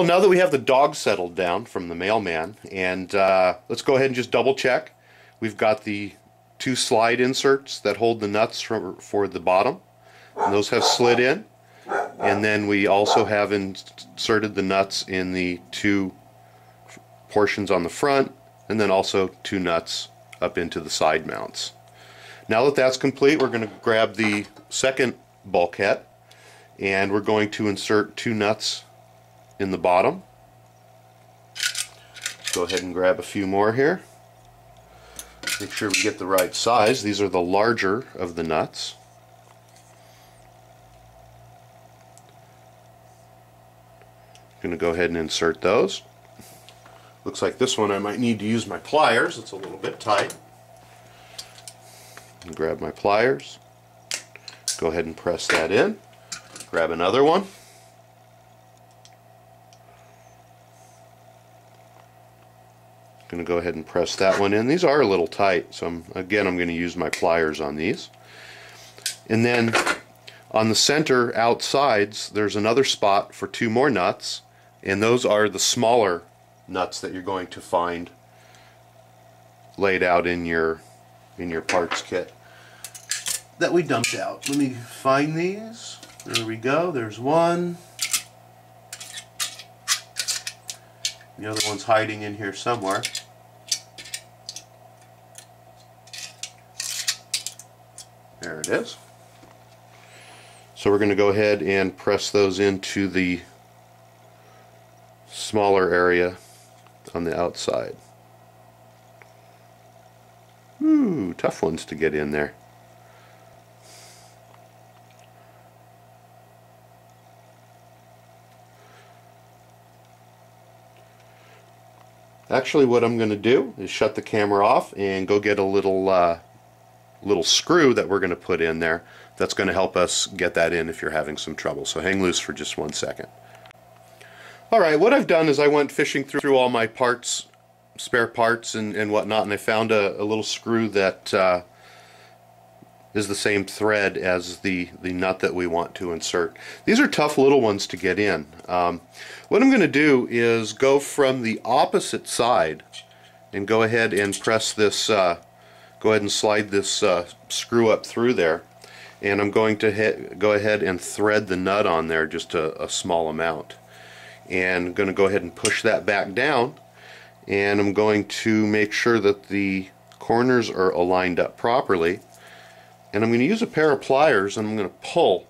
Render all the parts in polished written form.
Well, now that we have the dog settled down from the mailman, and let's go ahead and just double check. We've got the two slide inserts that hold the nuts for the bottom, and those have slid in. And then we also have inserted the nuts in the two portions on the front, and then also two nuts up into the side mounts. Now that that's complete, we're going to grab the second bulkhead, and we're going to insert two nuts in the bottom. Go ahead and grab a few more here. Make sure we get the right size. These are the larger of the nuts. I'm going to go ahead and insert those. Looks like this one I might need to use my pliers. It's a little bit tight. And grab my pliers. Go ahead and press that in. Grab another one. Going to go ahead and press that one in. These are a little tight, so I'm going to use my pliers on these. And then on the center outsides, there's another spot for two more nuts, and those are the smaller nuts that you're going to find laid out in your parts kit that we dumped out. Let me find these. There we go. There's one. The other one's hiding in here somewhere. There it is. So we're going to go ahead and press those into the smaller area on the outside. Ooh, tough ones to get in there. Actually, what I'm going to do is shut the camera off and go get a little screw that we're going to put in there that's going to help us get that in if you're having some trouble. So hang loose for just 1 second. Alright, what I've done is I went fishing through all my parts, spare parts and whatnot, and I found a little screw that is the same thread as the nut that we want to insert. These are tough little ones to get in. What I'm going to do is go from the opposite side and go ahead and press this, go ahead and slide this screw up through there, and I'm going to go ahead and thread the nut on there just a small amount. And I'm going to go ahead and push that back down, and I'm going to make sure that the corners are aligned up properly. And I'm going to use a pair of pliers, and I'm going to pull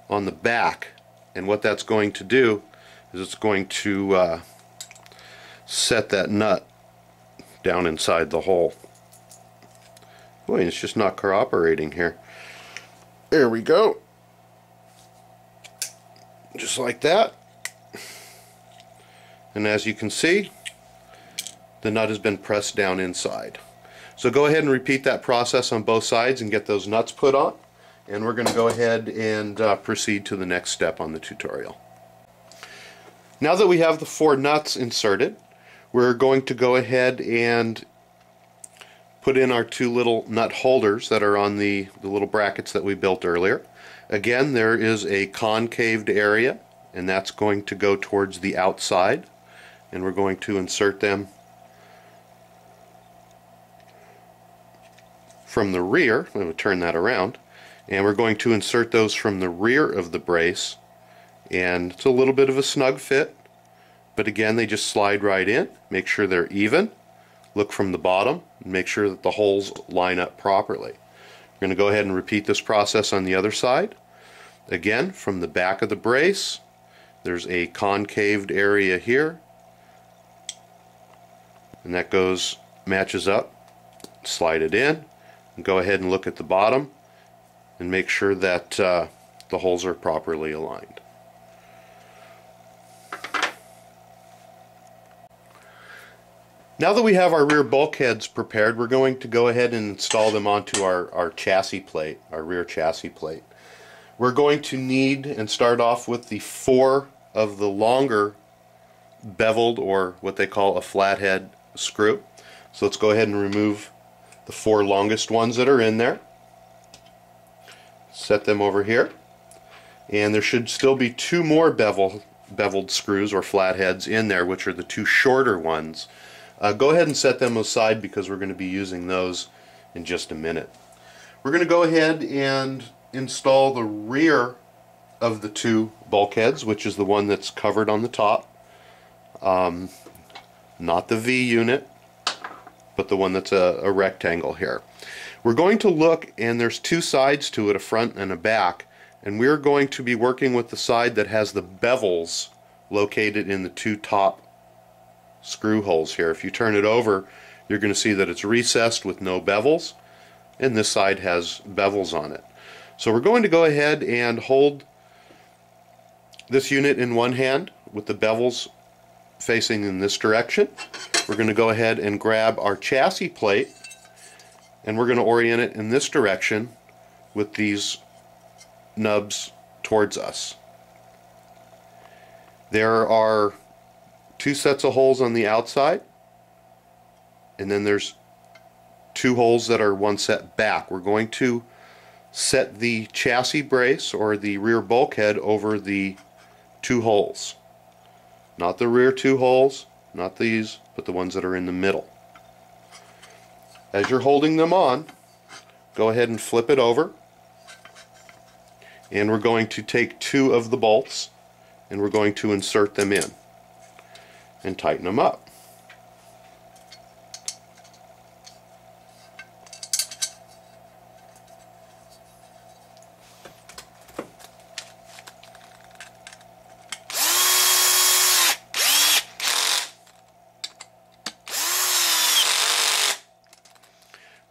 on the back, and what that's going to do is it's going to set that nut down inside the hole. Boy, it's just not cooperating here. There we go. Just like that. And as you can see, the nut has been pressed down inside. So go ahead and repeat that process on both sides and get those nuts put on. And we're going to go ahead and proceed to the next step on the tutorial. Now that we have the 4 nuts inserted, we're going to go ahead and put in our 2 little nut holders that are on the little brackets that we built earlier. Again, there is a concaved area, and that's going to go towards the outside, and we're going to insert them from the rear. I'm going to turn that around, and we're going to insert those from the rear of the brace, and it's a little bit of a snug fit, but again, they just slide right in. Make sure they're even. Look from the bottom and make sure that the holes line up properly. We're going to go ahead and repeat this process on the other side. Again, from the back of the brace, there's a concaved area here, and that matches up. Slide it in, and go ahead and look at the bottom and make sure that the holes are properly aligned. Now that we have our rear bulkheads prepared, we're going to go ahead and install them onto our chassis plate, our rear chassis plate. We're going to need and start off with the 4 of the longer beveled, or what they call a flathead screw. So let's go ahead and remove the 4 longest ones that are in there. Set them over here. And there should still be 2 more bevel beveled screws or flatheads in there, which are the two shorter ones. Go ahead and set them aside because we're going to be using those in just a minute. We're going to go ahead and install the rear of the two bulkheads, which is the one that's covered on the top. Not the V unit, but the one that's a rectangle here. We're going to look, and there's two sides to it, a front and a back, and we're going to be working with the side that has the bevels located in the two top screw holes here. If you turn it over, you're going to see that it's recessed with no bevels, and this side has bevels on it. So we're going to go ahead and hold this unit in one hand with the bevels facing in this direction. We're going to go ahead and grab our chassis plate, and we're going to orient it in this direction with these nubs towards us. There are two sets of holes on the outside, and then there's two holes that are one set back. We're going to set the chassis brace or the rear bulkhead over the two holes. Not the rear two holes, not these, but the ones that are in the middle. As you're holding them on, go ahead and flip it over, and we're going to take two of the bolts and we're going to insert them in and tighten them up.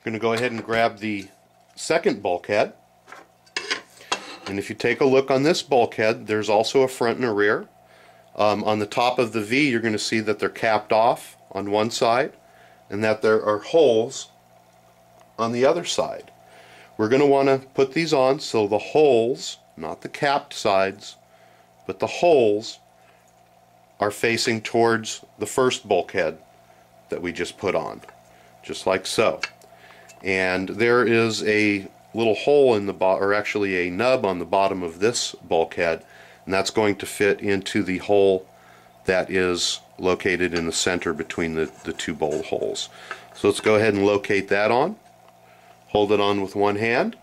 I'm going to go ahead and grab the second bulkhead, and if you take a look on this bulkhead, there's also a front and a rear. On the top of the V, you're going to see that they're capped off on one side and that there are holes on the other side. We're going to want to put these on so the holes, not the capped sides, but the holes are facing towards the first bulkhead that we just put on, just like so. And there is a little hole in the bottom, or actually a nub on the bottom of this bulkhead, and that's going to fit into the hole that is located in the center between the two bolt holes. So let's go ahead and locate that on. Hold it on with one hand,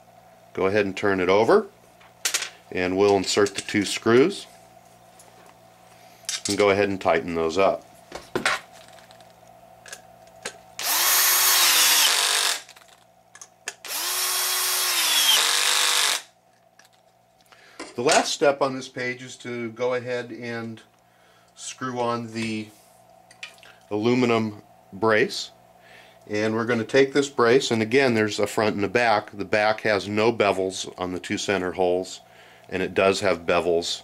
go ahead and turn it over, and we'll insert the two screws and go ahead and tighten those up. The last step on this page is to go ahead and screw on the aluminum brace, and we're going to take this brace, and again there's a front and a back. The back has no bevels on the two center holes, and it does have bevels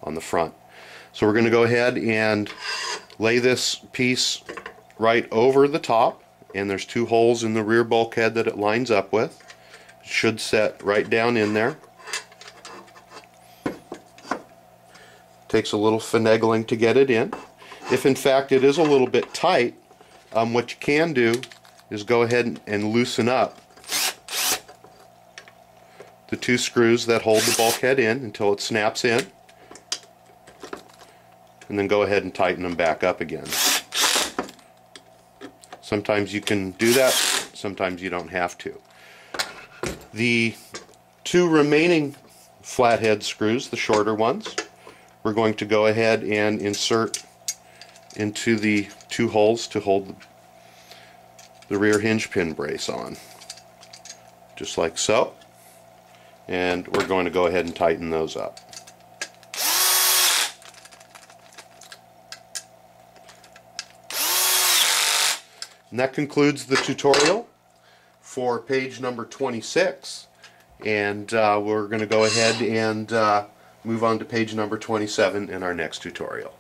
on the front. So we're going to go ahead and lay this piece right over the top, and there's two holes in the rear bulkhead that it lines up with. It should set right down in there. Takes a little finagling to get it in. If in fact it is a little bit tight, what you can do is go ahead and loosen up the two screws that hold the bulkhead in until it snaps in, and then go ahead and tighten them back up again. Sometimes you can do that, sometimes you don't have to. The two remaining flathead screws, the shorter ones, we're going to go ahead and insert into the two holes to hold the rear hinge pin brace on, just like so, and we're going to go ahead and tighten those up. And that concludes the tutorial for page number 26, and we're going to go ahead and move on to page number 27 in our next tutorial.